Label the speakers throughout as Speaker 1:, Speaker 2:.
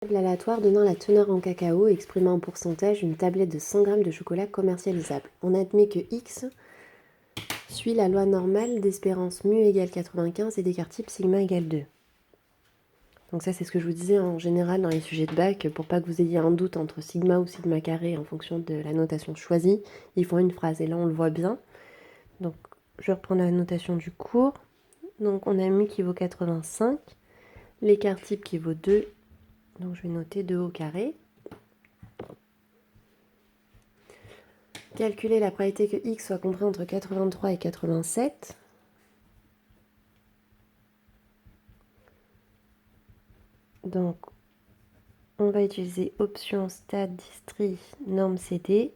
Speaker 1: Table aléatoire donnant la teneur en cacao et exprimant en pourcentage une tablette de 100 g de chocolat commercialisable. On admet que X suit la loi normale d'espérance mu égale 95 et d'écart type sigma égale 2. Donc ça, c'est ce que je vous disais en général dans les sujets de bac. Pour pas que vous ayez un doute entre sigma ou sigma carré en fonction de la notation choisie, ils font une phrase. Et là, on le voit bien. Donc, je reprends la notation du cours. Donc, on a mu qui vaut 85, l'écart type qui vaut 2. Donc, je vais noter 2 au carré. Calculer la probabilité que x soit compris entre 83 et 87. Donc, on va utiliser option stade distri norme CD.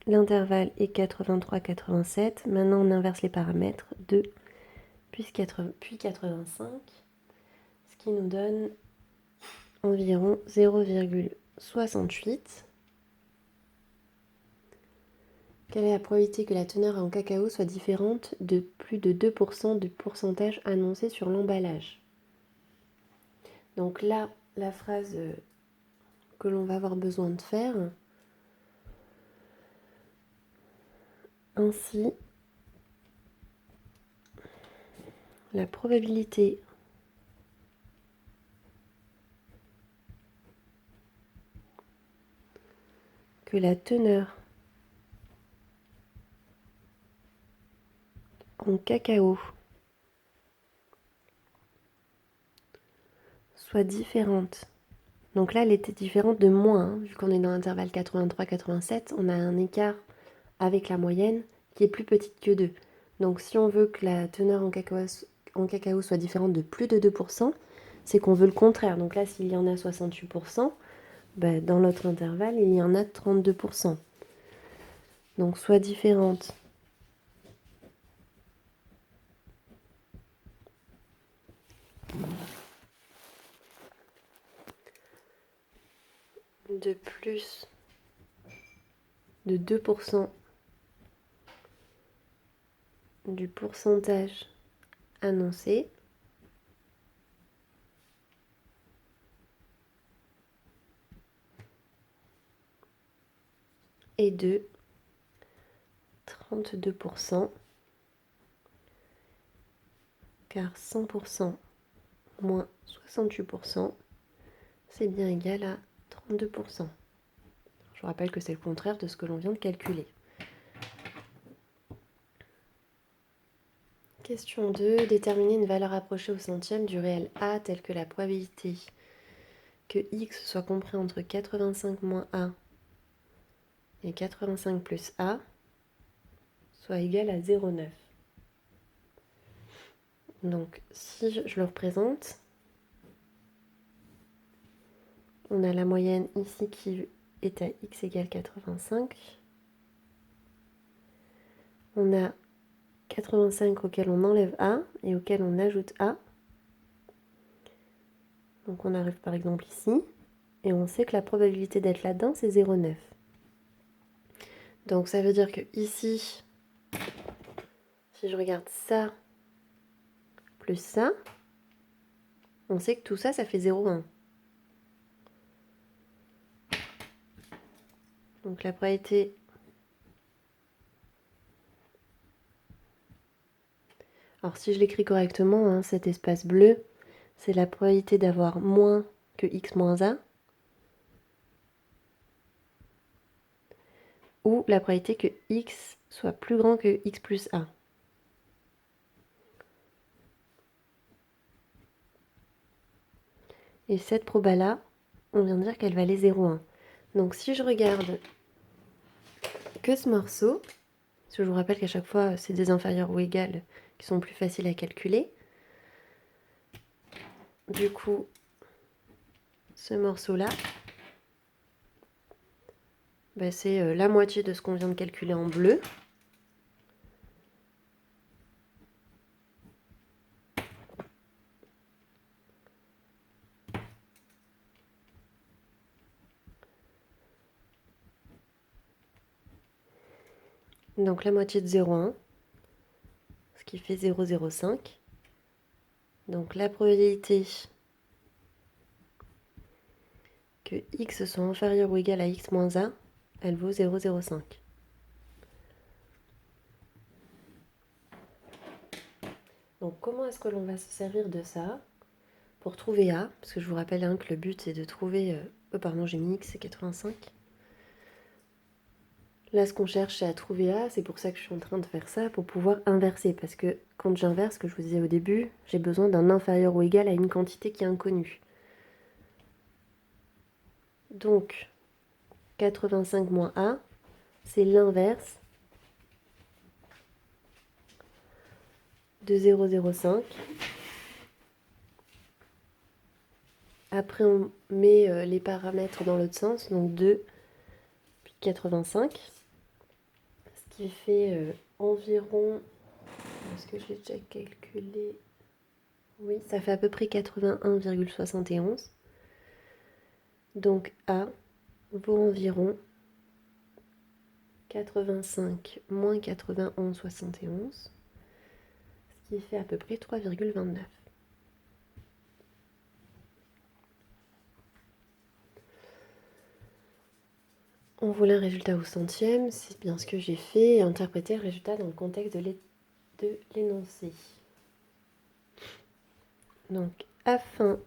Speaker 1: L'intervalle est 83-87. Maintenant, on inverse les paramètres. 2 puis 85, ce qui nous donne environ 0,68. Quelle est la probabilité que la teneur en cacao soit différente de plus de 2% du pourcentage annoncé sur l'emballage? Donc là, la phrase que l'on va avoir besoin de faire, ainsi, la probabilité que la teneur en cacao soit différente. Donc là, elle était différente de moins, hein, vu qu'on est dans l'intervalle 83-87, on a un écart avec la moyenne qui est plus petite que 2. Donc si on veut que la teneur en cacao soit différente de plus de 2%, c'est qu'on veut le contraire. Donc là, s'il y en a 68%, ben, dans l'autre intervalle, il y en a 32%. Donc soit différente de plus de 2% du pourcentage annoncé, et de 32%, car 100% moins 68%, c'est bien égal à 32%. Je vous rappelle que c'est le contraire de ce que l'on vient de calculer. Question 2. Déterminer une valeur approchée au centième du réel A telle que la probabilité que x soit compris entre 85 moins A et 85 plus A soit égal à 0,9. Donc si je le représente, on a la moyenne ici qui est à x égale 85. On a 85 auquel on enlève A et auquel on ajoute A. Donc on arrive par exemple ici, et on sait que la probabilité d'être là-dedans, c'est 0,9. Donc ça veut dire que ici, si je regarde ça plus ça, on sait que tout ça, ça fait 0,1. Donc la probabilité... Alors si je l'écris correctement, hein, cet espace bleu, c'est la probabilité d'avoir moins que x moins a, ou la probabilité que x soit plus grand que x plus a. Et cette proba-là, on vient de dire qu'elle valait 0,1. Donc si je regarde que ce morceau, parce que je vous rappelle qu'à chaque fois, c'est des inférieurs ou égales qui sont plus faciles à calculer. Du coup, ce morceau-là, ben c'est la moitié de ce qu'on vient de calculer en bleu. Donc la moitié de 0,1, ce qui fait 0,05. Donc la probabilité que x soit inférieur ou égal à x moins 1, elle vaut 0,05. Donc comment est-ce que l'on va se servir de ça pour trouver A? Parce que je vous rappelle que le but c'est de trouver... pardon, j'ai mis x, c'est 85. Là, ce qu'on cherche, c'est à trouver A. C'est pour ça que je suis en train de faire ça, pour pouvoir inverser. Parce que quand j'inverse, ce que je vous disais au début, j'ai besoin d'un inférieur ou égal à une quantité qui est inconnue. Donc, 85 moins A, c'est l'inverse de 0,05. Après, on met les paramètres dans l'autre sens, donc 2, puis 85. Ce qui fait environ... Est-ce que j'ai déjà calculé? Oui, ça fait à peu près 81,71. Donc A vaut environ 85 moins 91,71, ce qui fait à peu près 3,29. On voulait un résultat au centième, c'est bien ce que j'ai fait, et interpréter le résultat dans le contexte de l'énoncé. Donc, afin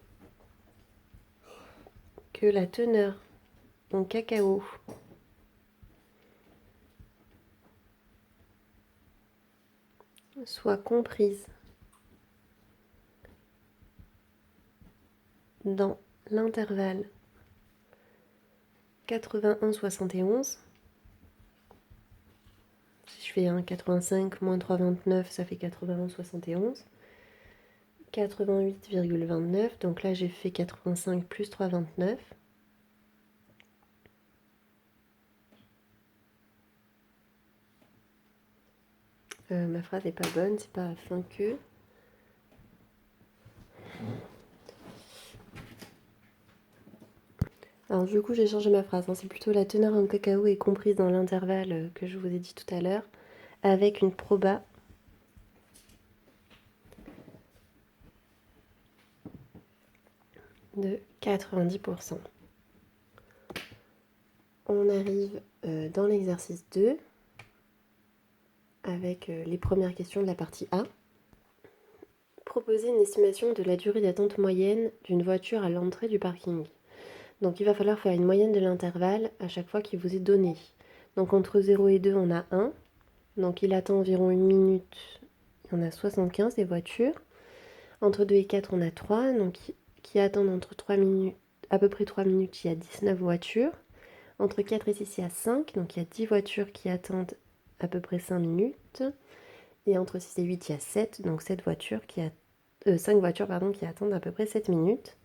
Speaker 1: que la teneur en cacao soit comprise dans l'intervalle 81,71, si je fais 85 moins 3,29, ça fait 81,71. 88,29, donc là j'ai fait 85 plus 3,29. Ma phrase n'est pas bonne, c'est pas afin que. Alors du coup j'ai changé ma phrase, hein. C'est plutôt la teneur en cacao est comprise dans l'intervalle que je vous ai dit tout à l'heure, avec une proba de 90%. On arrive dans l'exercice 2 avec les premières questions de la partie A. Proposer une estimation de la durée d'attente moyenne d'une voiture à l'entrée du parking. Donc il va falloir faire une moyenne de l'intervalle à chaque fois qu'il vous est donné. Donc entre 0 et 2, on a 1. Donc il attend environ 1 minute. On a 75 des voitures. Entre 2 et 4, on a 3. Donc qui attendent entre 3 minutes, à peu près 3 minutes, il y a 19 voitures. Entre 4 et 6, il y a 5. Donc il y a 10 voitures qui attendent à peu près 5 minutes. Et entre 6 et 8, il y a 7. Donc 5 voitures qui attendent à peu près 7 minutes.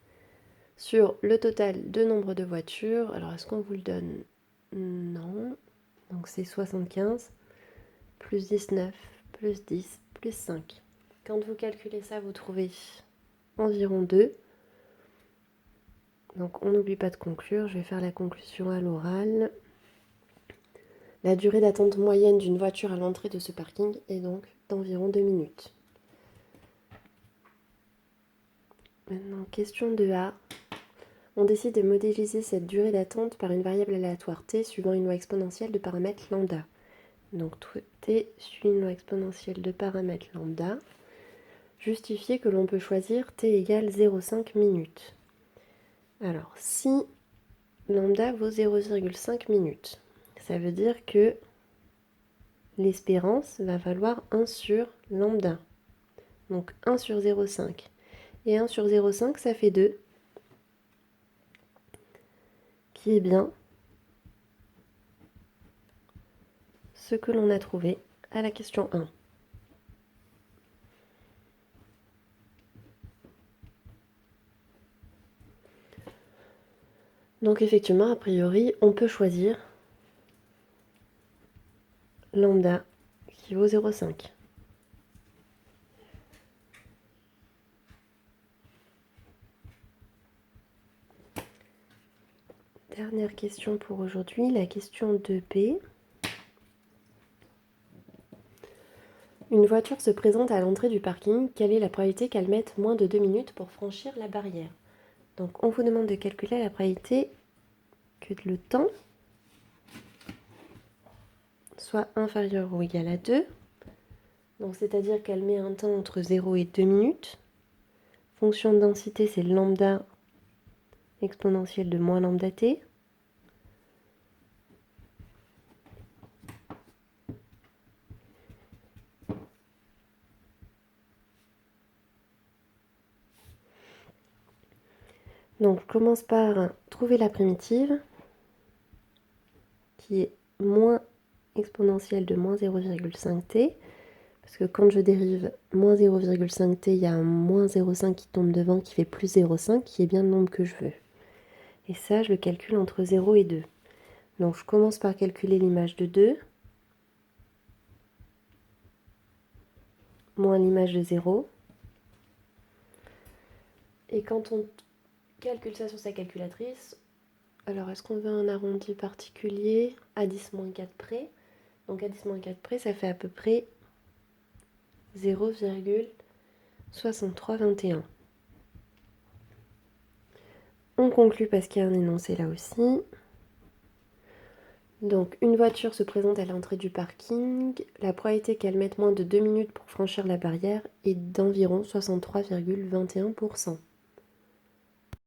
Speaker 1: Sur le total de nombre de voitures, alors est-ce qu'on vous le donne? Non. Donc c'est 75, plus 19, plus 10, plus 5. Quand vous calculez ça, vous trouvez environ 2. Donc on n'oublie pas de conclure, je vais faire la conclusion à l'oral. La durée d'attente moyenne d'une voiture à l'entrée de ce parking est donc d'environ 2 minutes. Maintenant, question 2A. On décide de modéliser cette durée d'attente par une variable aléatoire t suivant une loi exponentielle de paramètres lambda. Donc t suit une loi exponentielle de paramètres lambda. Justifier que l'on peut choisir t égale 0,5 minutes. Alors, si lambda vaut 0,5 minutes, ça veut dire que l'espérance va valoir 1 sur lambda. Donc 1 sur 0,5. Et 1 sur 0,5, ça fait 2. Qui est bien ce que l'on a trouvé à la question 1. Donc effectivement, a priori, on peut choisir lambda qui vaut 0,5. Dernière question pour aujourd'hui, la question 2B. Une voiture se présente à l'entrée du parking. Quelle est la probabilité qu'elle mette moins de 2 minutes pour franchir la barrière? Donc on vous demande de calculer la probabilité que le temps soit inférieur ou égal à 2. Donc c'est-à-dire qu'elle met un temps entre 0 et 2 minutes. Fonction de densité, c'est lambda exponentielle de moins lambda t. Donc je commence par trouver la primitive, qui est moins exponentielle de moins 0,5t. Parce que quand je dérive moins 0,5t, il y a un moins 0,5 qui tombe devant, qui fait plus 0,5, qui est bien le nombre que je veux. Et ça, je le calcule entre 0 et 2. Donc je commence par calculer l'image de 2, moins l'image de 0. Et quand on calcule ça sur sa calculatrice, alors est-ce qu'on veut un arrondi particulier à 10-4 près? Donc à 10-4 près, ça fait à peu près 0,6321. On conclut parce qu'il y a un énoncé là aussi. Donc une voiture se présente à l'entrée du parking. La probabilité qu'elle mette moins de 2 minutes pour franchir la barrière est d'environ 63,21%.